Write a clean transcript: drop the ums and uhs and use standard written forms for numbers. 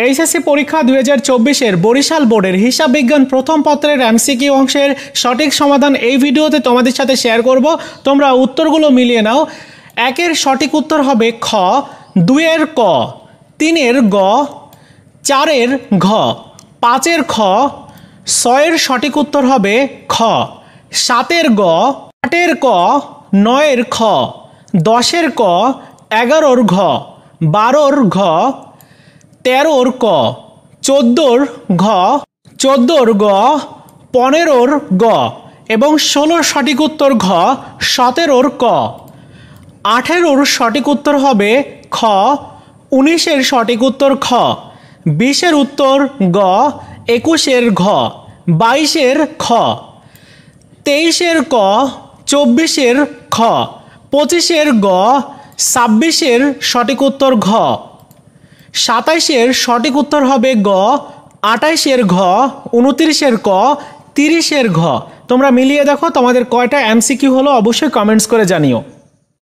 HSC পরীক্ষা 2024-এর বরিশাল বোর্ডের হিসাব বিজ্ঞান প্রথম পত্রের এমসিকিউ অংশের সঠিক সমাধান এই ভিডিওতে তোমাদের সাথে শেয়ার করব। তোমরা উত্তরগুলো মিলিয়ে নাও। 1-এর সঠিক উত্তর হবে খ, 2-এর ক, 3-এর গ, 4-এর ঘ, 5-এর খ, 6-এর সঠিক উত্তর হবে খ, 7-এর গ, 8-এর ক, 9-এর খ, 10-এর ক, 11-র ঘ, 12-র ঘ, 13-র ক, 14-র ঘ, 14-র গ, 15-র গ এবং 16-র সঠিক উত্তর ঘ, 17-র ক। 18-র সঠিক উত্তর হবে খ, 19-এর সঠিক উত্তর খ, 20-এর উত্তর গ, 21-এর ঘ, 22-এর খ, 23-এর ক, 24-এর খ, 25-এর গ, 26-এর সঠিক উত্তর ঘ, 27-এর সঠিক উত্তর হবে গ, 28-এর ঘ, 29-এর ক, 30-এর ঘ। তোমরা মিলিয়ে দেখো তোমাদের কয়টা এমসিকিউ হলো অবশ্যই কমেন্টস করে জানিও।